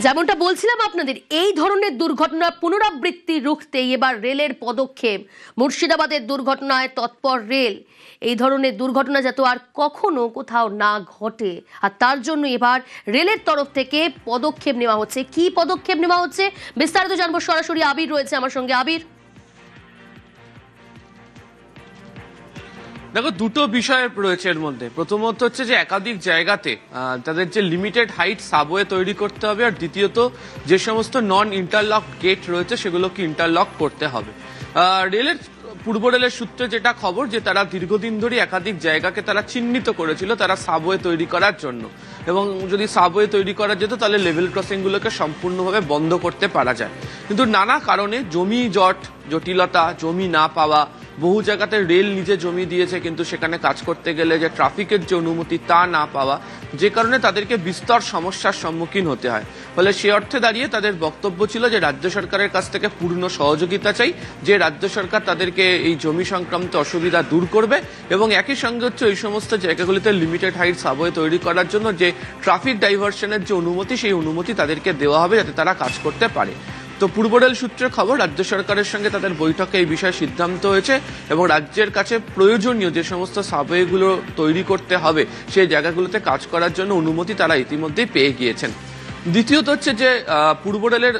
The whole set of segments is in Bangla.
যেমনটা বলছিলাম আপনাদের, এই ধরনের দুর্ঘটনা পুনরাবৃত্তি রুখতে এবার রেলের পদক্ষেপ। মুর্শিদাবাদের দুর্ঘটনায় তৎপর রেল। এই ধরনের দুর্ঘটনা যাতে আর কখনো কোথাও না ঘটে, আর তার জন্য এবার রেলের তরফ থেকে পদক্ষেপ নেওয়া হচ্ছে। কি পদক্ষেপ নেওয়া হচ্ছে বিস্তারিত জানবো, সরাসরি আবির রয়েছে আমার সঙ্গে। আবির, দেখো, দুটো বিষয় রয়েছে এর মধ্যে। প্রথমত হচ্ছে যে একাধিক জায়গাতে তাদের যে লিমিটেড হাইট সাবওয়ে তৈরি করতে হবে, আর দ্বিতীয়ত যে সমস্ত নন ইন্টারলক গেট রয়েছে সেগুলোকে ইন্টারলক করতে হবে। রেলের পূর্ব রেলের সূত্রে যেটা খবর, যে তারা দীর্ঘদিন ধরে একাধিক জায়গাকে তারা চিহ্নিত করেছিল তারা সাবওয়ে তৈরি করার জন্য, এবং যদি সাবওয়ে তৈরি করা যেত তাহলে লেভেল ক্রসিংগুলোকে সম্পূর্ণভাবে বন্ধ করতে পারা যায়। কিন্তু নানা কারণে জমি জটিলতা, জমি না পাওয়া, বহু জায়গাতে রেল নিজে জমি দিয়েছে কিন্তু সেখানে কাজ করতে গেলে যে ট্রাফিকের যে অনুমতি তা না পাওয়া, যে কারণে তাদেরকে বিস্তর সমস্যার সম্মুখীন হতে হয়। ফলে সে অর্থে দাঁড়িয়ে তাদের বক্তব্য ছিল যে রাজ্য সরকারের কাছ থেকে পূর্ণ সহযোগিতা চাই, যে রাজ্য সরকার তাদেরকে এই জমি সংক্রান্ত অসুবিধা দূর করবে, এবং একই সঙ্গে হচ্ছে ওই সমস্ত জায়গাগুলিতে লিমিটেড হাইট সাবওয়ে তৈরি করার জন্য যে ট্রাফিক ডাইভার্সনের যে অনুমতি, সেই অনুমতি তাদেরকে দেওয়া হবে যাতে তারা কাজ করতে পারে। তো পূর্ব রেল সূত্রের খবর, রাজ্য সরকারের সঙ্গে তাদের বৈঠকে এই বিষয়ে সিদ্ধান্ত হয়েছে, এবং রাজ্যের কাছে প্রয়োজনীয় যে সমস্ত সাবওয়েগুলো তৈরি করতে হবে সেই জায়গাগুলোতে কাজ করার জন্য অনুমতি তারা ইতিমধ্যেই পেয়ে গিয়েছেন। দ্বিতীয়ত হচ্ছে যে পূর্ব রেলের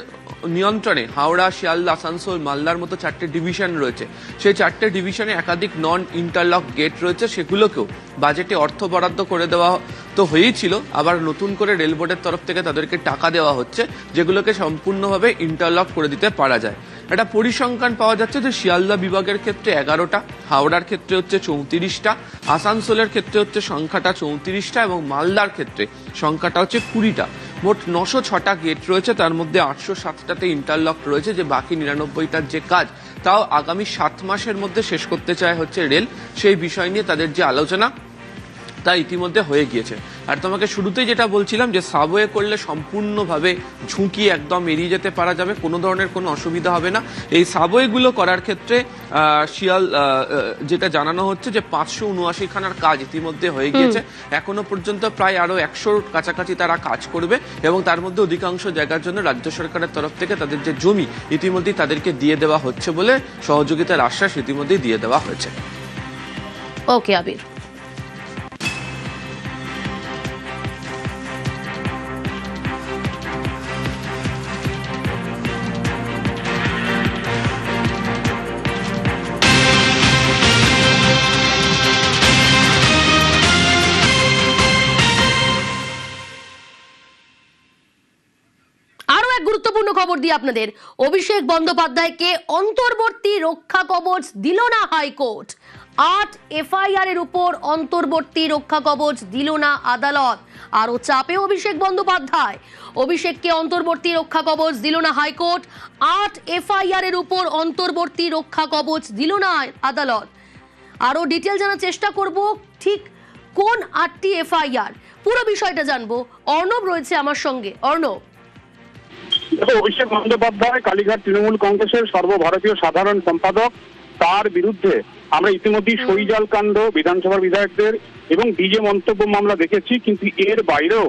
নিয়ন্ত্রণে হাওড়া, শিয়ালদা, আসানসোল, মালদার মতো 4টে ডিভিশন রয়েছে। সেই 4টে ডিভিশনে একাধিক নন ইন্টারলক গেট রয়েছে, সেগুলোকেও বাজেটে অর্থ বরাদ্দ করে দেওয়া তো হয়েই ছিল, আবার নতুন করে রেল বোর্ডের তরফ থেকে তাদেরকে টাকা দেওয়া হচ্ছে যেগুলোকে সম্পূর্ণভাবে ইন্টারলক করে দিতে পারা যায়। একটা পরিসংখ্যান পাওয়া যাচ্ছে যে শিয়ালদা বিভাগের ক্ষেত্রে 11টা, হাওড়ার ক্ষেত্রে হচ্ছে 34টা, আসানসোলের ক্ষেত্রে হচ্ছে সংখ্যাটা 34টা, এবং মালদার ক্ষেত্রে সংখ্যাটা হচ্ছে 20টা। মোট 906টা গেট রয়েছে, তার মধ্যে 807টাতে ইন্টারলক রয়েছে। যে বাকি 99টার যে কাজ, তাও আগামী 7 মাসের মধ্যে শেষ করতে চায় হচ্ছে রেল। সেই বিষয় নিয়ে তাদের যে আলোচনা তা ইতিমধ্যে হয়ে গিয়েছে। আর তোমাকে শুরুতেই যেটা বলছিলাম, যে সাবওয়ে করলে সম্পূর্ণভাবে ঝুঁকি একদম এড়িয়ে যেতে পারা যাবে, কোনো ধরনের কোনো অসুবিধা হবে না। এই সাবওয়েগুলো করার ক্ষেত্রে যেটা জানানো হচ্ছে যে 579খানার কাজ ইতিমধ্যে হয়ে গিয়েছে। এখনো পর্যন্ত প্রায় আরো 100র কাছাকাছি তারা কাজ করবে, এবং তার মধ্যে অধিকাংশ জায়গার জন্য রাজ্য সরকারের তরফ থেকে তাদের যে জমি ইতিমধ্যেই তাদেরকে দিয়ে দেওয়া হচ্ছে বলে সহযোগিতার আশ্বাস ইতিমধ্যেই দিয়ে দেওয়া হয়েছে। ওকে আবির। গুরুত্বপূর্ণ খবর দিয়ে আপনাদের, অভিষেক বন্দ্যোপাধ্যায়কে অন্তর্বর্তী রক্ষা কবচ দিল না হাইকোর্ট। 8 এফআইআর এর উপর অন্তর্বর্তী রক্ষা কবচ দিল না আদালত। আরো চাপে অভিষেক বন্দ্যোপাধ্যায়। অভিষেককে অন্তর্বর্তী রক্ষা কবচ দিল না হাইকোর্ট। 8 এফআইআর এর উপর অন্তর্বর্তী রক্ষা কবচ দিল না আদালত। আরো ডিটেল জানার চেষ্টা করব, ঠিক কোন 8টি এফআইআর, পুরো বিষয়টা জানবো। অর্ণব রয়েছে আমার সঙ্গে। অর্ণব, অভিষেক বন্দ্যোপাধ্যায় কালীঘাট তৃণমূল কংগ্রেসের সর্বভারতীয় সাধারণ সম্পাদক, তার বিরুদ্ধে আমরা ইতিমধ্যেই সইজাল কাণ্ড, বিধানসভার বিধায়কদের এবং ডিজে মন্তব্য মামলা দেখেছি, কিন্তু এর বাইরেও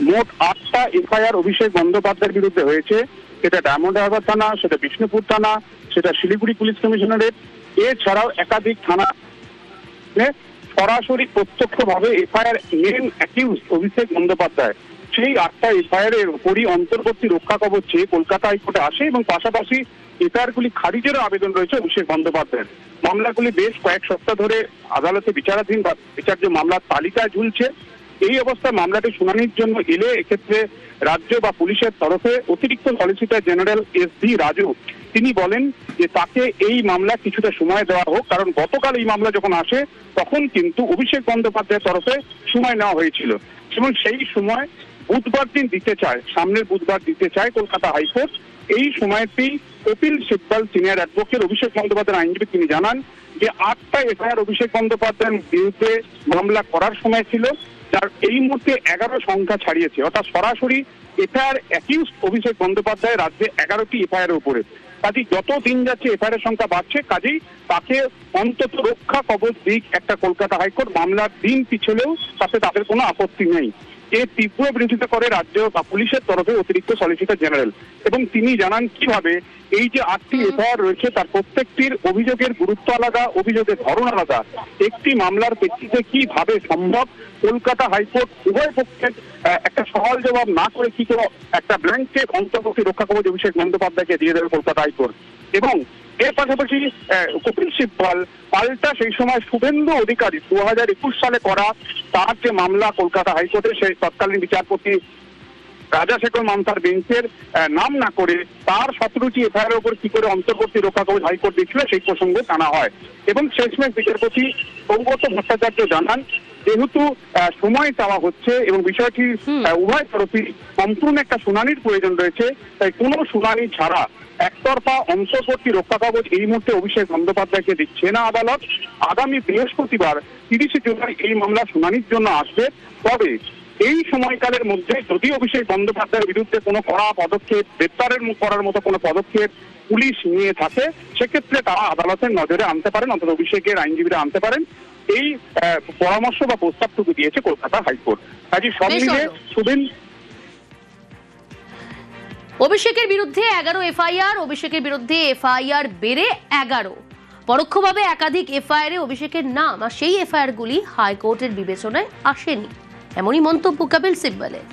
মোট 8টা এফআইআর অভিষেক বন্দ্যোপাধ্যায়ের বিরুদ্ধে হয়েছে। সেটা ডায়মন্ড হারবার থানা, সেটা বিষ্ণুপুর থানা, সেটা শিলিগুড়ি পুলিশ কমিশনারেট, এছাড়াও একাধিক থানা সরাসরি প্রত্যক্ষভাবে FIR main accused Abhishek Bandyopadhyay. সেই 8টা এফআইআর এর উপরই অন্তর্বর্তী রক্ষা কবচ চেয়ে কলকাতা হাইকোর্টে আসে, এবং পাশাপাশি এফআইআর গুলি খারিজেরও আবেদন রয়েছে অভিষেক বন্দ্যোপাধ্যায়ের। মামলাগুলি বেশ কয়েক সপ্তাহ ধরে আদালতে বিচারাধীন বা বিচার্য মামলার তালিকায় ঝুলছে। এই অবস্থায় মামলাটি শুনানির জন্য এলে এক্ষেত্রে রাজ্য বা পুলিশের তরফে অতিরিক্ত সলিসিটর জেনারেল এস.ভি. রাজু তিনি বলেন যে তাকে এই মামলা কিছুটা সময় দেওয়া হোক, কারণ গতকাল এই মামলা যখন আসে তখন কিন্তু অভিষেক বন্দ্যোপাধ্যায়ের তরফে সময় নেওয়া হয়েছিল, এবং সেই সময় বুধবার দিন দিতে চায়, সামনের বুধবার দিতে চায় কলকাতা হাইকোর্ট। এই সময়টি কপিল সিব্বল সিনিয়র অ্যাডভোকেট অভিষেক বন্দ্যোপাধ্যায়ের আইনজীবী তিনি জানান যে 8টা এফআইআর অভিষেক বন্দ্যোপাধ্যায়ের বিরুদ্ধে মামলা করার সময় ছিল, যার এই মুহূর্তে 11 সংখ্যা ছাড়িয়েছে, অর্থাৎ সরাসরি এফআইআর অ্যাকিউজ অভিষেক বন্দ্যোপাধ্যায় রাজ্যে 11টি এফআইআর উপরে। কাজেই যত দিন যাচ্ছে এফআইআর সংখ্যা বাড়ছে, কাজেই তাকে অন্তত রক্ষা কবচ দিক একটা কলকাতা হাইকোর্ট, মামলার দিন পিছলেও তাতে তাদের কোনো আপত্তি নেই। এর তীব্র বিরোধিতা করে রাজ্য বা পুলিশের তরফে অতিরিক্ত সলিসিটর জেনারেল, এবং তিনি জানান কিভাবে এই যে 8টি এফআইআর রয়েছে তার প্রত্যেকটির অভিযোগের গুরুত্ব আলাদা, অভিযোগের ধরন আলাদা। একটি মামলার প্রেক্ষিতে কিভাবে সম্ভব কলকাতা হাইকোর্ট উভয় পক্ষের একটা সওয়াল জবাব না করে কি করে একটা ব্ল্যাঙ্কেট অন্তর্বর্তী রক্ষা কবচ অভিষেক বন্দ্যোপাধ্যায়কে দিয়ে দেবে কলকাতা হাইকোর্ট। এবং এর পাশাপাশি কপিল সিব্বল পাল্টা সেই সময় শুভেন্দু অধিকারী 2021 সালে করা তার যে মামলা কলকাতা হাইকোর্টে, সেই তৎকালীন বিচারপতি রাজাশেখর মান্তার বেঞ্চের নাম না করে তার 17টি এফআইআর উপর কি করে অন্তর্বর্তী রক্ষা কবচ হাইকোর্ট দিয়েছিল সেই প্রসঙ্গে টানা হয়। এবং শেষমেশ বিচারপতি সৌগত ভট্টাচার্য জানান যেহেতু সময় চাওয়া হচ্ছে এবং বিষয়টি উভয় তরফই সম্পূর্ণ একটা শুনানির প্রয়োজন রয়েছে, তাই কোনো শুনানি ছাড়া একতরফা অন্তর্বর্তী রক্ষা কবচ এই মুহূর্তে অভিষেক বন্দ্যোপাধ্যায়কে দিচ্ছে না আদালত। আগামী বৃহস্পতিবার 30শে জুলাই এই মামলা শুনানির জন্য আসবে। তবে এই সময়কালের মধ্যে যদি অভিষেক বন্দ্যোপাধ্যায়ের বিরুদ্ধে কোনো কড়া পদক্ষেপ গ্রেপ্তারের করার মতো কোনো পদক্ষেপ পুলিশ নিয়ে থাকে, সেক্ষেত্রে তারা আদালতের নজরে আনতে পারেন, অন্তত অভিষেকের আইনজীবীরা আনতে পারেন। এই পরামর্শ বা প্রস্তাবটুকু দিয়েছে কলকাতা হাইকোর্ট। কাজে সব মিলে অভিষেকের বিরুদ্ধে 11 এফআইআর, অভিষেকের বিরুদ্ধে এফআইআর বেড়ে 11, পরোক্ষভাবে একাধিক এফআইআরে অভিষেকের নাম, আর সেই এফআইআর গুলি হাইকোর্টের বিবেচনায় আসেনি, এমনই মন্তব্য কপিল সিব্বলের।